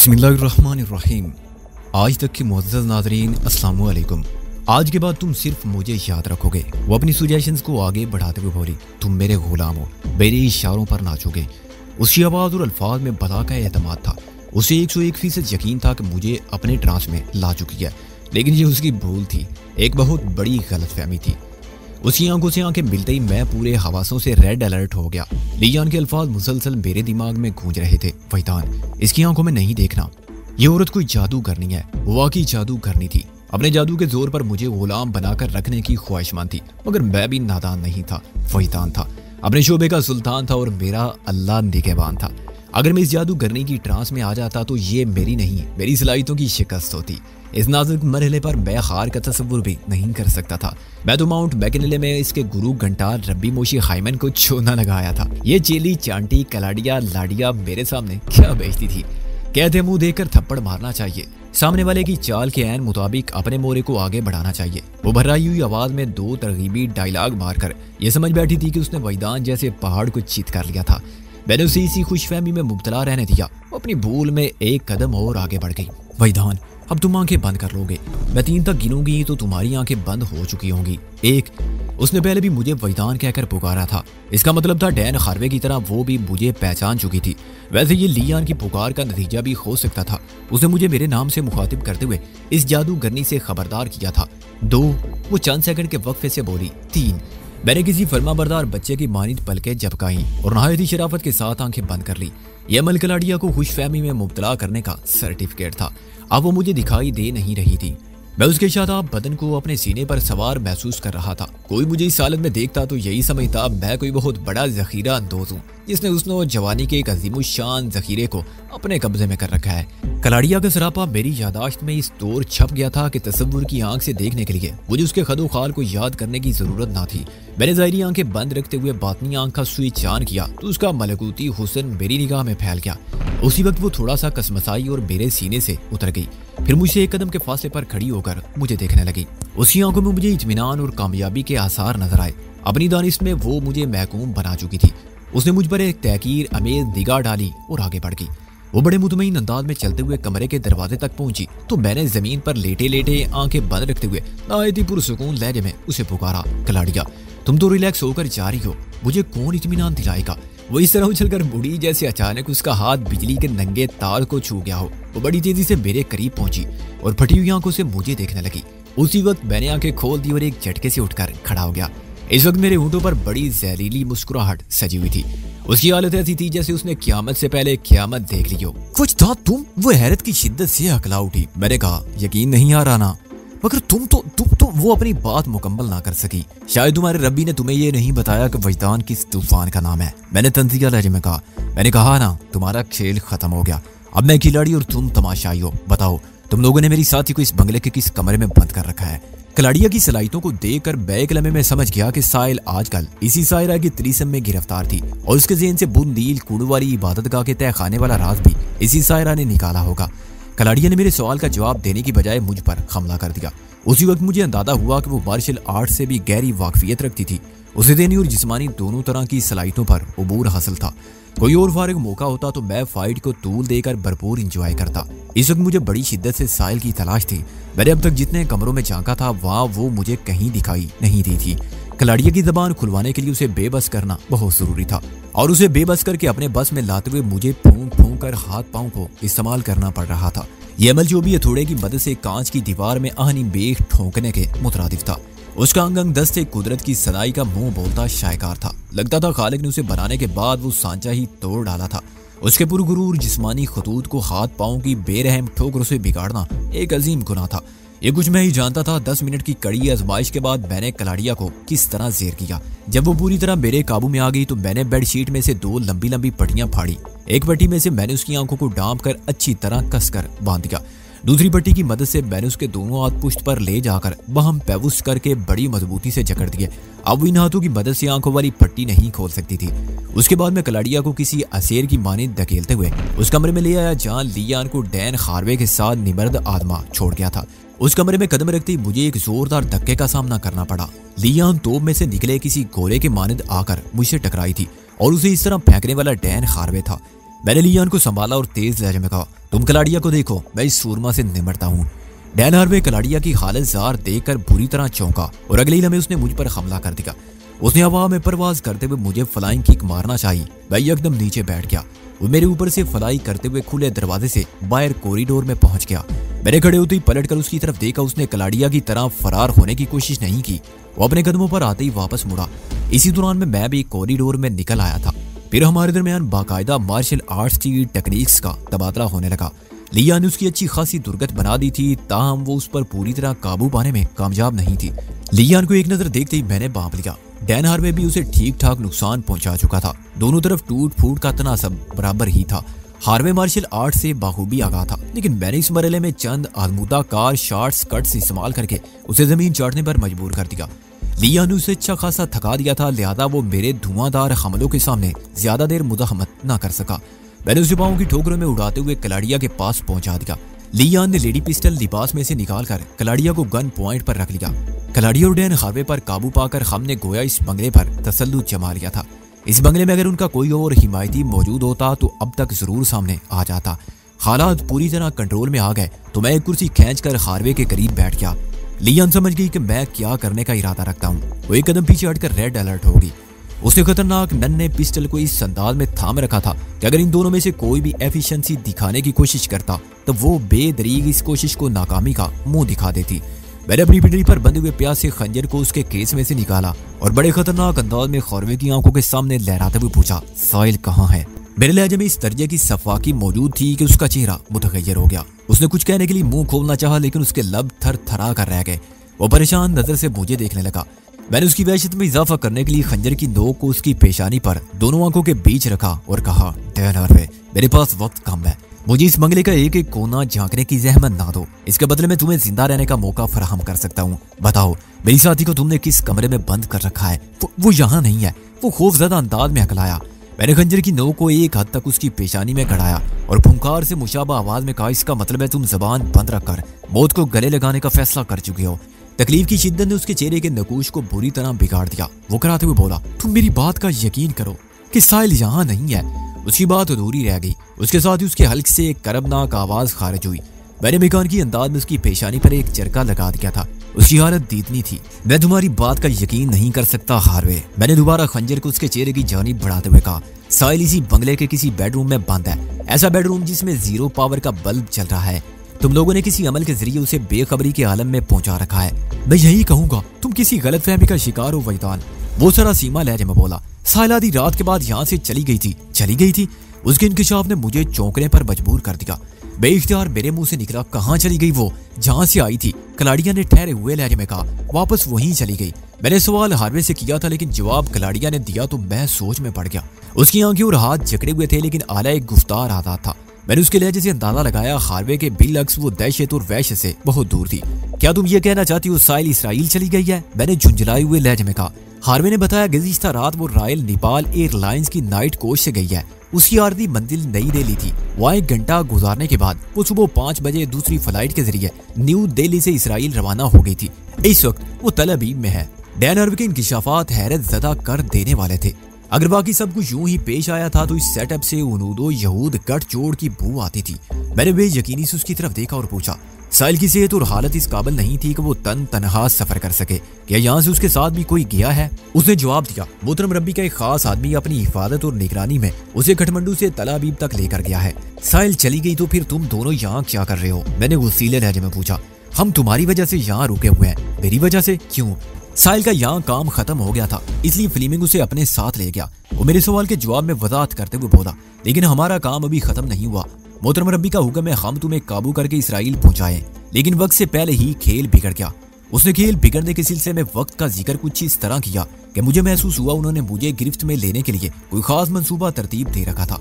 बिस्मिल्लाहिर्रहमानिर्रहीम। आज तक के मुअज़्ज़ज़ नाज़रीन अस्सलाम वालेकुम। आज के बाद तुम सिर्फ मुझे याद रखोगे। वो अपनी सुजेशंस को आगे बढ़ाते हुए बोली, तुम मेरे गुलाम हो, मेरे इशारों पर नाचोगे। उसकी आवाज़ और अल्फाज में बला का एतमाद था। उसे 101% यकीन था कि मुझे अपने ट्रांस में ला चुकी है, लेकिन ये उसकी भूल थी, एक बहुत बड़ी गलतफहमी थी। उसकी आंखों से आंखें मिलते ही मैं पूरे हवासों से रेड अलर्ट हो गया। लियान के अल्फाज मुसलसल मेरे दिमाग में गूंज रहे थे। वैदान, इसकी आंखों में नहीं देखना। ये औरत कोई जादू करनी है, वाकई जादू करनी थी। अपने जादू के जोर पर मुझे गुलाम बनाकर रखने की ख्वाहिशमंद थी, मगर मैं भी नादान नहीं था। वैदान था, अपने शोबे का सुल्तान था और मेरा अल्लाह निगहबान था। अगर मैं इस जादू करने की ट्रांस में आ जाता तो ये मेरी नहीं, मेरी सलाहियतों की शिकस्त होती। इस नाजुक मरहले पर मैं हार का तसव्वुर भी नहीं कर सकता था। मैं तो माउंट बैकनले में इसके गुरु घंटार रब्बी मोशी खाइमन को छोना लगाया था। ये चेली चांटी कलाड़िया लाडिया मेरे सामने क्या बेचती थी। कहते मुंह देकर थप्पड़ मारना चाहिए, सामने वाले की चाल के ऐन मुताबिक अपने मोरे को आगे बढ़ाना चाहिए। वो भर्राई हुई आवाज में दो तरगीबी डायलॉग मारकर ये समझ बैठी थी कि उसने वैदान जैसे पहाड़ को चित कर लिया था। मैंने उसे इसी खुशफहमी में मुब्तला रहने दिया। वो अपनी भूल में एक कदम और आगे बढ़ गई। वैदान, अब तुम आंखें बंद कर लोगे। मैं 3 तक गिनूंगी तो तुम्हारी आंखें बंद हो चुकी होंगी। 1। उसने पहले भी मुझे वैदान कहकर पुकारा था। इसका मतलब था डैन खारवे की तरह वो भी मुझे पहचान चुकी थी। वैसे ये लियान की पुकार का नतीजा भी हो सकता था। उसने मुझे मेरे नाम से मुखातिब करते हुए इस जादूगरनी से खबरदार किया था। 2। वो चंद सेकंड के वक्फे से बोली। 3। मैंने किसी फर्माबरदार बच्चे की मानित पलकें झपकाई और नहायत ही शराफत के साथ आंखें बंद कर ली। यह अमल कलाड़िया को खुशफहमी में मुब्तला करने का सर्टिफिकेट था। अब वो मुझे दिखाई दे नहीं रही थी। मैं उसके शादाब बदन को अपने सीने पर सवार महसूस कर रहा था। कोई मुझे इस हालत में देखता तो यही समझता मैं कोई बहुत बड़ा जखीरा अंदोज हूँ, जिसने हुस्न और जवानी के एक अजीमुशान जखीरे को अपने कब्जे में कर रखा है। कलाड़िया का सरापा मेरी यादाश्त में इस दौर छप गया था कि तसव्वुर की आंख से देखने के लिए मुझे उसके खदो खाल को याद करने की जरूरत ना थी। मैंने ज़ाहिरी आंखें बंद रखते हुए बातनी आंख का स्विच ऑन किया तो उसका मलकूती हुस्न मेरी निगाह में फैल गया। उसी वक्त वो थोड़ा सा कसमसाई और मेरे सीने से उतर गई। फिर मुझसे एक कदम के फासले पर खड़ी होकर मुझे देखने लगी। उसकी आंखों में मुझे इत्मीनान और कामयाबी के आसार नजर आए। अपनी दानिश में वो मुझे महकूम बना चुकी थी। उसने मुझ पर एक तहकीर अमेज निगाह डाली और आगे बढ़ गई। वो बड़े मुतमईन अंदाज में चलते हुए कमरे के दरवाजे तक पहुंची तो मैंने जमीन पर लेटे लेटे आंखें बंद रखते हुए नहायत ही पुरसुकून लहजे में उसे पुकारा। कलाड़िया, तुम तो रिलैक्स होकर जा रही हो, मुझे कौन इत्मीनान दिलाएगा। वो इस तरह उछलकर मुड़ी जैसे अचानक उसका हाथ बिजली के नंगे तार को छू गया हो। वो बड़ी तेजी से मेरे करीब पहुंची और फटी हुई आंखों से मुझे देखने लगी। उसी वक्त मैंने आंखें खोल दी और एक झटके से उठकर खड़ा हो गया। इस वक्त मेरे होंठों पर बड़ी जहरीली मुस्कुराहट सजी हुई थी। उसकी हालत ऐसी थी जैसे उसने क़यामत से पहले क़यामत देख ली हो। कुछ था तुम? वो हैरत की शिद्दत से हकला उठी। मैंने कहा, यकीन नहीं आ रहा ना, मगर तुम तो वो अपनी बात मुकम्मल ना कर सकी। शायद तुम्हारे रब्बी ने तुम्हें ये नहीं बताया कि वैदान किस तूफान का नाम है। मैंने तंजिया लहजे में कहा। मैंने कहा ना, तुम्हारा खेल खत्म हो गया। अब मैं खिलाड़ी और तुम तमाशाई हो। बताओ, तुम लोगों ने मेरी साथी को इस बंगले के किस कमरे में बंद कर रखा है? कलाड़िया की सलाहियतों को देखकर बैक लम्हे में समझ गया कि साहिल आजकल इसी सायरा की त्रिसम में गिरफ्तार थी और उसके ज़हन से बुंदील कुड़ वाली इबादतगाह के तय खाने वाला राज भी इसी सायरा ने निकाला होगा। कलाड़िया ने मेरे सवाल का जवाब देने की बजाय मुझ पर हमला कर दिया। उसी वक्त मुझे अंदाजा हुआ कि वो मार्शल आर्ट से भी गहरी वाकफियत रखती थी। उसे देनी और जिस्मानी दोनों तरह की सलाहियतों पर उबूर हासिल था। कोई और फारिग मौका होता तो मैं फाइट को तूल देकर भरपूर इंजॉय करता। इस वक्त मुझे बड़ी शिद्दत से साहिल की तलाश थी। मैंने अब तक जितने कमरों में झांका था वहाँ वो मुझे कहीं दिखाई नहीं दी थी। कलाड़िया की जबान खुलवाने के लिए उसे बेबस करना बहुत जरूरी था और उसे बेबस करके अपने बस में लाते हुए मुझे फूंक फूंक कर हाथ पांव को इस्तेमाल करना पड़ रहा था। यह अमल जो भी हथौड़े की मदद से कांच की दीवार में आहनी बेख ठोंकने के मुतरादिफ था। उसका अंग अंग दस्ते कुदरत की सदाई का मुंह बोलता शायकार था। लगता था खालिक ने उसे बनाने के बाद वो सांचा ही तोड़ डाला था। उसके पुरगुरूर जिस्मानी खतूत को हाथ पांव की बेरहम ठोकरों से बिगाड़ना एक अजीम गुनाह था। ये कुछ मैं ही जानता था। 10 मिनट की कड़ी आजमाइश के बाद मैंने कलाड़िया को किस तरह जेर किया। जब वो पूरी तरह मेरे काबू में आ गई तो मैंने बेडशीट में से 2 लंबी लंबी पट्टियां फाड़ी। एक पट्टी में से मैंने उसकी आंखों को डांप कर अच्छी तरह कसकर बांध दिया। दूसरी पट्टी की मदद से मैंने उसके दोनों हाथ पुश्त पर ले जाकर बहम पेवुस करके बड़ी मजबूती से जकड़ दिए। अब वो इन हाथों की मदद से आंखों वाली पट्टी नहीं खोल सकती थी। उसके बाद मैं कलाड़िया को किसी असेर की मानिंद धकेलते हुए उस कमरे में ले आया जहां लियान को डैन खारवे के साथ निमर्द आदमा छोड़ गया था। उस कमरे में कदम रखते ही मुझे एक जोरदार धक्के का सामना करना पड़ा। लियान तोप में से निकले किसी गोले के मानिंद आकर मुझसे टकराई थी और उसे इस तरह फेंकने वाला डैन खारवे था। मैंने लियान को संभाला और तेज लहजे में कहा, तुम कलाड़िया को देखो, मैं इस सूरमा से निमटता हूँ। डैन हार्वे कलाड़िया की हालत जार देखकर बुरी तरह चौंका और अगले ही लम्हे उसने मुझ पर हमला कर दिया। उसने हवा में परवाज करते हुए मुझे फ्लाइंग किक मारना चाहिए। मैं एकदम नीचे बैठ गया। वो मेरे ऊपर से फ्लाई करते हुए खुले दरवाजे से बाहर कॉरिडोर में पहुंच गया। मैंने खड़े होते ही पलट कर उसकी तरफ देखा। उसने कलाड़िया की तरह फरार होने की कोशिश नहीं की। वो अपने कदमों पर आते ही वापस मुड़ा। इसी दौरान में मैं भी कॉरिडोर में निकल आया था। फिर हमारे दरमियान बाकायदा मार्शल आर्ट्स की टेक्निक्स का तबादला होने लगा। लिया ने उसकी अच्छी खासी दुर्गत बना दी थी, ताहम वो उस पर पूरी तरह काबू पाने में कामयाब नहीं थी। लियान को एक नजर देखते ही मैंने बांप लिया। डैन हार्वे भी उसे ठीक ठाक नुकसान पहुंचा चुका था। दोनों तरफ टूट फूट का तनासब बराबर ही था। हार्वे मार्शल आर्ट से बाखूबी आगा था, लेकिन मैंने इस मरहले में चंद आजमूदा कार शॉर्ट्स कट्स इस्तेमाल करके उसे जमीन चाटने पर मजबूर कर दिया। लिया ने उसे अच्छा खासा थका दिया था, लिहाजा वो मेरे धुआंधार हमलों के सामने ज्यादा देर मुजाहमत न कर सका। मैंने उसे पाँव की ठोकरों में उड़ाते हुए कलाड़िया के पास पहुंचा दिया। लियान ने लेडी पिस्टल लिबास में से निकालकर कलाड़िया को गन पॉइंट पर रख लिया। कलाड़िया और डैन हार्वे पर काबू पाकर हमने गोया इस बंगले पर तसल्लुत जमा लिया था। इस बंगले में अगर उनका कोई और हिमायती मौजूद होता तो अब तक जरूर सामने आ जाता। हालात पूरी तरह कंट्रोल में आ गए तो मैं एक कुर्सी खींचकर हार्वे के करीब बैठ गया। लियान समझ गई कि मैं क्या करने का इरादा रखता हूँ। वो एक कदम पीछे हटकर रेड अलर्ट होगी। उसने खतरनाक नन्हे पिस्टल को इस अंदाज में थाम रखा था कि अगर इन दोनों में से कोई भी एफिशिएंसी दिखाने की कोशिश करता तो वो बेदरीग इस कोशिश को नाकामी का मुंह दिखा देती। मैंने अपनी पिंडली पर बंधे हुए प्यास से खंजर को उसके केस में से निकाला और बड़े खतरनाक अंदाज में खौरवे की आंखों के सामने लहराते हुए पूछा, साहिल कहाँ है? मेरे लहजे में इस दर्जे की सफाकी मौजूद थी कि उसका चेहरा मुतगय्यर हो गया। उसने कुछ कहने के लिए मुंह खोलना चाहा, लेकिन उसके लब थर थरा कर रह गए। वो परेशान नजर से मुझे देखने लगा। मैंने उसकी वहशत में इजाफा करने के लिए खंजर की नोक को उसकी पेशानी पर दोनों आंखों के बीच रखा और कहा, डैन हार्वे, मेरे पास वक्त कम है। मुझे इस बंगले का एक एक कोना झांकने की जहमत ना दो। इसके बदले में तुम्हें जिंदा रहने का मौका फराहम कर सकता हूँ। बताओ, मेरी साथी को तुमने किस कमरे में बंद कर रखा है? वो यहाँ नहीं है। वो खौफजदा अंदाज में हकलाया। मैंने खंजर की नोक को एक हद तक उसकी पेशानी में गड़ाया और फुंकार से मुशाबा आवाज में कहा, इसका मतलब है तुम जबान बंद रखकर मौत को गले लगाने का फैसला कर चुके हो। तकलीफ की शिद्दत ने उसके चेहरे के नकूश को बुरी तरह बिगाड़ दिया। वो कराते हुए बोला, तुम मेरी बात का यकीन करो कि साहिल यहाँ नहीं है। उसकी बात अधूरी रह गई। उसके साथ ही उसके हल्क से एक करबनाक आवाज खारिज हुई। मैंने मेकान की अंदाज में उसकी पेशानी पर एक चरका लगा दिया था। उसकी हालत दीदनी थी। मैं तुम्हारी बात का यकीन नहीं कर सकता हार्वे। मैंने दोबारा खंजर को उसके चेहरे की जानिब बढ़ाते हुए कहा, साहिल इसी बंगले के किसी बेडरूम में बंद है। ऐसा बेडरूम जिसमें 0 पावर का बल्ब चल रहा है। तुम लोगों ने किसी अमल के जरिए उसे बेखबरी के आलम में पहुंचा रखा है। मैं यही कहूंगा, तुम किसी गलतफहमी का शिकार हो वैदान। वो सारा सीमा लहजे में बोला, साहिल आधी रात के बाद यहाँ से चली गई थी। उसके इंकिशाफ ने मुझे चौंकने पर मजबूर कर दिया। बेइख्तियार मेरे मुंह से निकला, कहाँ चली गई वो जहाँ से आई थी? कलाड़िया ने ठहरे हुए लहजे में कहा, वापस वहीं चली गई। मैंने सवाल हार्वे से किया था, लेकिन जवाब कलाड़िया ने दिया तो मैं सोच में पड़ गया। उसकी आंखें और हाथ जकड़े हुए थे, लेकिन आला एक गुफ्तार आदा था। मैंने उसके लहजे से अंदाजा लगाया, हार्वे के बिलअक्स वो दहशत और वहशत से बहुत दूर थी। क्या तुम ये कहना चाहती हो साहिल इसराइल चली गई है? मैंने झुंझलाए हुए लहजे में कहा। हार्वे ने बताया, गुज़िश्ता रात वो रॉयल नेपाल एयरलाइंस की नाइट कोच से गई है। उसकी आरदी मंजिल नई दिल्ली थी। वहाँ 1 घंटा गुजारने के बाद वो सुबह 5 बजे दूसरी फ्लाइट के जरिए न्यू दिल्ली से इसराइल रवाना हो गई थी। इस वक्त वो तल अबीब में है। डैन हार्वे के इंकिशाफात हैरत ज़दा कर देने वाले थे। अगर बाकी सब कुछ यूं ही पेश आया था तो इस सेटअप से उनूदो यहूद गठजोड़ की बू आती थी। मैंने बेयकीनी से उसकी तरफ देखा और पूछा, साहिल की सेहत और हालत इस काबिल नहीं थी कि वो तनहा सफर कर सके। क्या यहाँ से उसके साथ भी कोई गया है? उसने जवाब दिया, मोहतरम रब्बी का एक खास आदमी अपनी हिफाजत और निगरानी में उसे काठमांडू से तल अबीब तक लेकर गया है। साहिल चली गई तो फिर तुम दोनों यहाँ क्या कर रहे हो? मैंने गुस्सीले लहजे में पूछा। हम तुम्हारी वजह से यहाँ रुके हुए हैं। मेरी वजह से? क्यों? साहिल का यहाँ काम खत्म हो गया था, इसलिए फ्लेमिंग उसे अपने साथ ले गया। वो मेरे सवाल के जवाब में वजाहत करते हुए बोला, लेकिन हमारा काम अभी खत्म नहीं हुआ। मोहतरम रब्बी का हुक्म है हम तुम्हें काबू करके इसराइल पहुंचाएं, लेकिन वक्त से पहले ही खेल बिगड़ गया। उसने खेल बिगड़ने के सिलसिले में वक्त का जिक्र कुछ इस तरह किया कि मुझे महसूस हुआ उन्होंने मुझे गिरफ्त में लेने के लिए कोई खास मंसूबा तरतीब दे रखा था।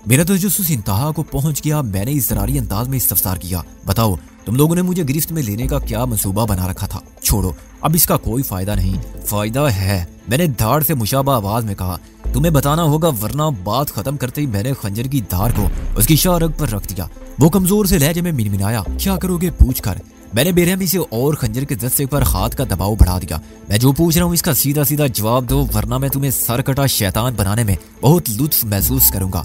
मेरा तजस्सुस इंतहा को पहुंच गया। मैंने इस ज़रारी अंदाज में इस्तफसार किया, बताओ तुम लोगों ने मुझे गिरफ्त में लेने का क्या मंसूबा बना रखा था? छोड़ो, अब इसका कोई फायदा नहीं। फायदा है, मैंने धाड़ से मुशाबा आवाज में कहा। तुम्हें बताना होगा, वरना बात खत्म करते ही मैंने खंजर की धार को उसकी शाहरग पर रख दिया। वो कमजोर से लहजे में मिनमिनाया, क्या करोगे पूछ कर। मैंने बेरहमी से और खंजर के दस्ते पर हाथ का दबाव बढ़ा दिया। मैं जो पूछ रहा हूँ इसका सीधा सीधा जवाब दो, वरना मैं तुम्हें सर कटा शैतान बनाने में बहुत लुत्फ महसूस करूंगा।